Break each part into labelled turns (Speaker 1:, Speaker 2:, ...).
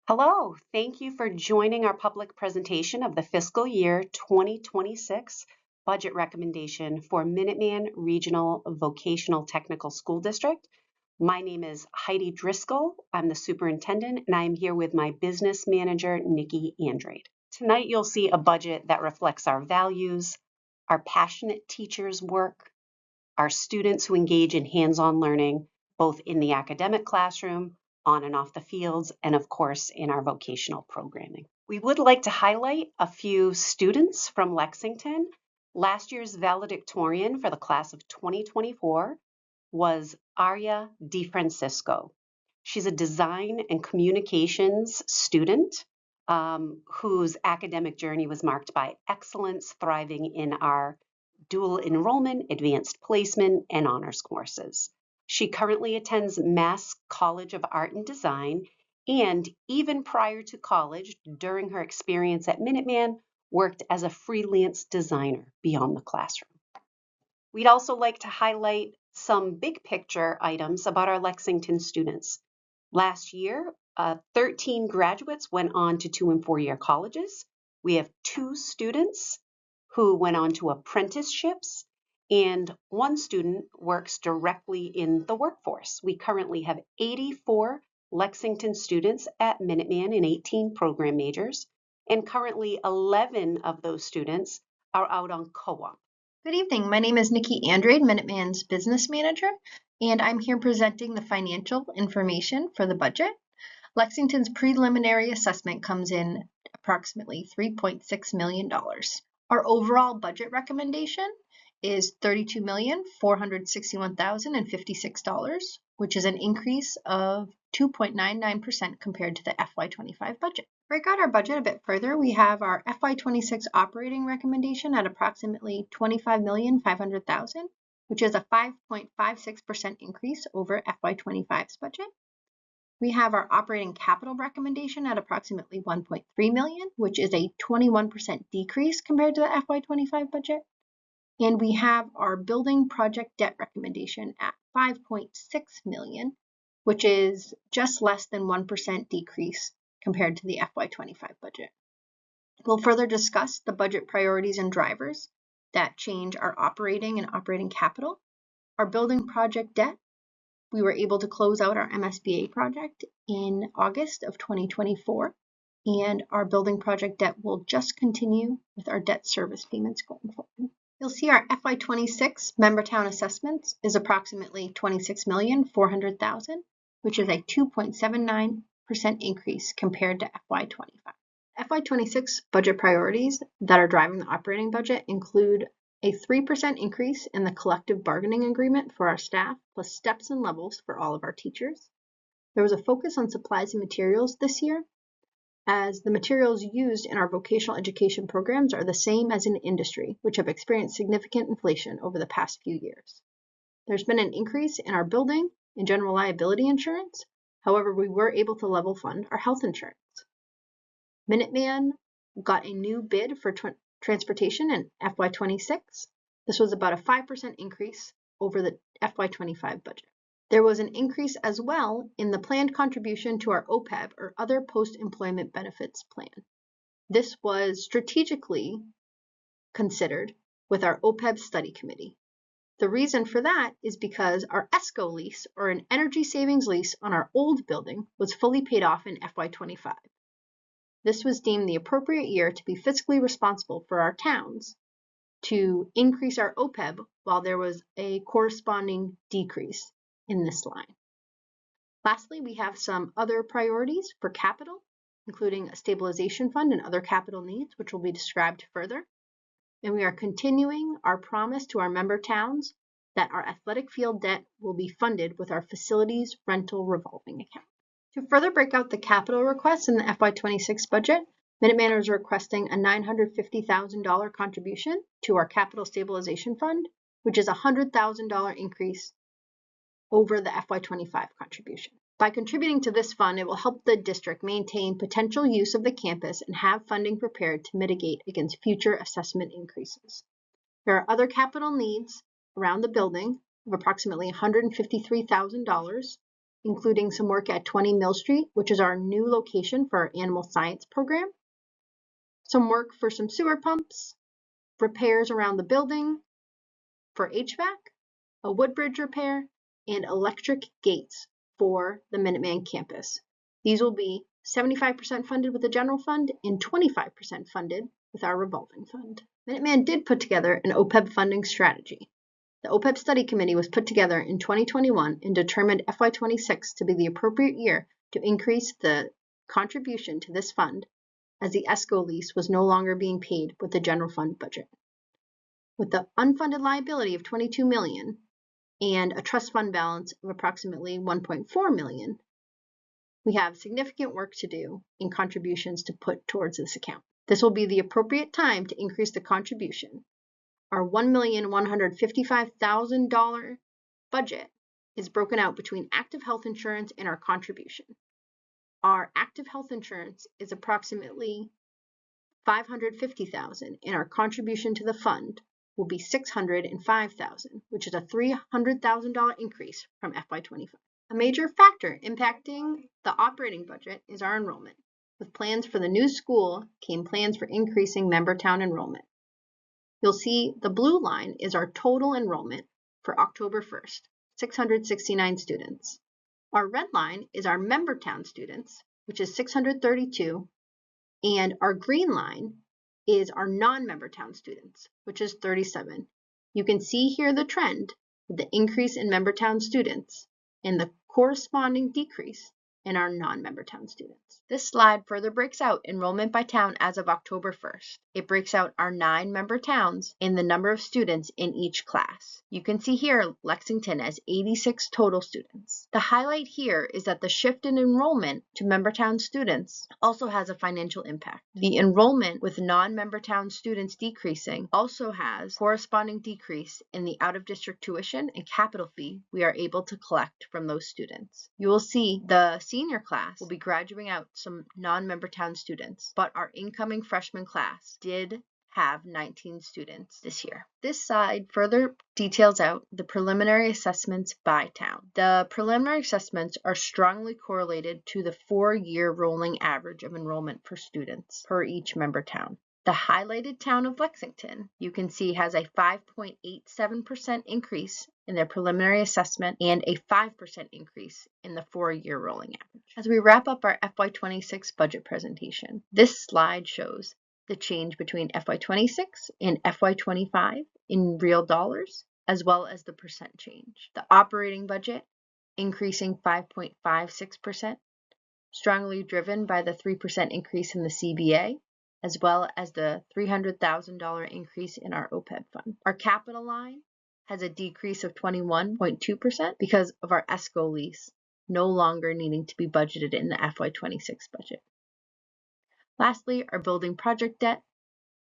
Speaker 1: Hello, thank you for joining our public presentation of the fiscal year 2026 budget recommendation for Minuteman Regional Vocational Technical School District. My name is Heidi Driscoll. I'm the superintendent, and I'm here with my business manager, Nikki Andrade. Tonight, you'll see a budget that reflects our values, our passionate teachers' work, our students who engage in hands-on learning, both in the academic classroom, on and off the fields, and of course, in our vocational programming. We would like to highlight a few students from Lexington. Last year's valedictorian for the class of 2024 was Arya DiFrancisco. She's a design and communications student whose academic journey was marked by excellence, thriving in our dual enrollment, advanced placement, and honors courses. She currently attends Mass College of Art and Design, and even prior to college, during her experience at Minuteman, worked as a freelance designer beyond the classroom. We'd also like to highlight some big picture items about our Lexington students. Last year, 13 graduates went on to 2- and 4-year colleges. We have 2 students who went on to apprenticeships, and 1 student works directly in the workforce. We currently have 84 Lexington students at Minuteman in 18 program majors, and currently 11 of those students are out on co-op.
Speaker 2: Good evening. My name is Nikki Andrade, Minuteman's business manager, and I'm here presenting the financial information for the budget. Lexington's preliminary assessment comes in approximately $3.6 million. Our overall budget recommendation is $32,461,056, which is an increase of 2.99% compared to the FY25 budget. Break out our budget a bit further, we have our FY26 operating recommendation at approximately $25,500,000, which is a 5.56% increase over FY25's budget. We have our operating capital recommendation at approximately $1.3 million, which is a 21% decrease compared to the FY25 budget. And we have our building project debt recommendation at $5.6 million, which is just less than 1% decrease compared to the FY25 budget. We'll further discuss the budget priorities and drivers that change our operating and operating capital. Our building project debt, we were able to close out our MSBA project in August of 2024, and our building project debt will just continue with our debt service payments going forward. You'll see our FY26 member town assessments is approximately $26,400,000, which is a 2.79% increase compared to FY25. FY26 budget priorities that are driving the operating budget include a 3% increase in the collective bargaining agreement for our staff, plus steps and levels for all of our teachers. There was a focus on supplies and materials this year, as the materials used in our vocational education programs are the same as in industry, which have experienced significant inflation over the past few years. There's been an increase in our building and general liability insurance. However, we were able to level fund our health insurance. Minuteman got a new bid for transportation in FY26. This was about a 5% increase over the FY25 budget. There was an increase as well in the planned contribution to our OPEB, or Other Post-Employment Benefits Plan. This was strategically considered with our OPEB study committee. The reason for that is because our ESCO lease, or an energy savings lease on our old building, was fully paid off in FY25. This was deemed the appropriate year to be fiscally responsible for our towns to increase our OPEB while there was a corresponding decrease in this line. Lastly, we have some other priorities for capital, including a stabilization fund and other capital needs, which will be described further. And we are continuing our promise to our member towns that our athletic field debt will be funded with our facilities rental revolving account. To further break out the capital requests in the FY26 budget, Minuteman is requesting a $950,000 contribution to our capital stabilization fund, which is a $100,000 increase over the FY25 contribution. By contributing to this fund, it will help the district maintain potential use of the campus and have funding prepared to mitigate against future assessment increases. There are other capital needs around the building of approximately $153,000, including some work at 20 Mill Street, which is our new location for our animal science program, some work for some sewer pumps, repairs around the building for HVAC, a wood bridge repair, and electric gates for the Minuteman campus. These will be 75% funded with the general fund and 25% funded with our revolving fund. Minuteman did put together an OPEB funding strategy. The OPEB study committee was put together in 2021 and determined FY26 to be the appropriate year to increase the contribution to this fund, as the ESCO lease was no longer being paid with the general fund budget. With the unfunded liability of $22 million and a trust fund balance of approximately $1.4 million, we have significant work to do in contributions to put towards this account. This will be the appropriate time to increase the contribution. Our $1,155,000 budget is broken out between active health insurance and our contribution. Our active health insurance is approximately $550,000, and our contribution to the fund will be $605,000, which is a $300,000 increase from FY25. A major factor impacting the operating budget is our enrollment. With plans for the new school came plans for increasing member-town enrollment. You'll see the blue line is our total enrollment for October 1st, 669 students. Our red line is our member-town students, which is 632, and our green line is our non-member town students, which is 37. You can see here the trend with the increase in member town students and the corresponding decrease in our non-member town students. This slide further breaks out enrollment by town as of October 1st. It breaks out our 9 member towns and the number of students in each class. You can see here Lexington has 86 total students. The highlight here is that the shift in enrollment to member town students also has a financial impact. The enrollment with non-member town students decreasing also has corresponding decrease in the out-of-district tuition and capital fee we are able to collect from those students. You will see the senior class will be graduating out some non-member town students, but our incoming freshman class did have 19 students this year. This slide further details out the preliminary assessments by town. The preliminary assessments are strongly correlated to the 4-year rolling average of enrollment for students per each member town. The highlighted town of Lexington, you can see, has a 5.87% increase in their preliminary assessment and a 5% increase in the 4-year rolling average. As we wrap up our FY26 budget presentation, this slide shows the change between FY26 and FY25 in real dollars, as well as the percent change. The operating budget increasing 5.56%, strongly driven by the 3% increase in the CBA, as well as the $300,000 increase in our OPEB fund. Our capital line has a decrease of 21.2% because of our ESCO lease no longer needing to be budgeted in the FY26 budget. Lastly, our building project debt,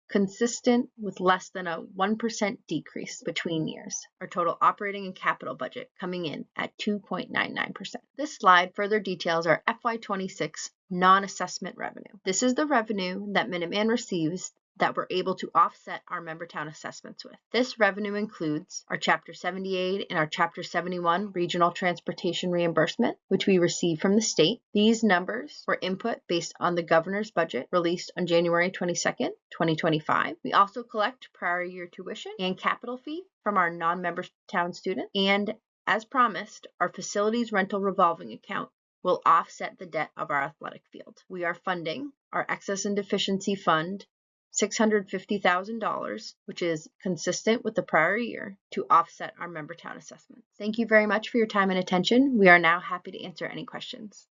Speaker 2: consistent with less than a 1% decrease between years. Our total operating and capital budget coming in at 2.99%. This slide further details our FY26 non-assessment revenue. This is the revenue that Minuteman receives that we're able to offset our member town assessments with. This revenue includes our Chapter 78 and our Chapter 71 regional transportation reimbursement, which we receive from the state. These numbers were input based on the governor's budget released on January 22nd, 2025. We also collect prior year tuition and capital fee from our non-member town students. And as promised, our facilities rental revolving account will offset the debt of our athletic field. We are funding our excess and deficiency fund $650,000, which is consistent with the prior year, to offset our member town assessments. Thank you very much for your time and attention. We are now happy to answer any questions.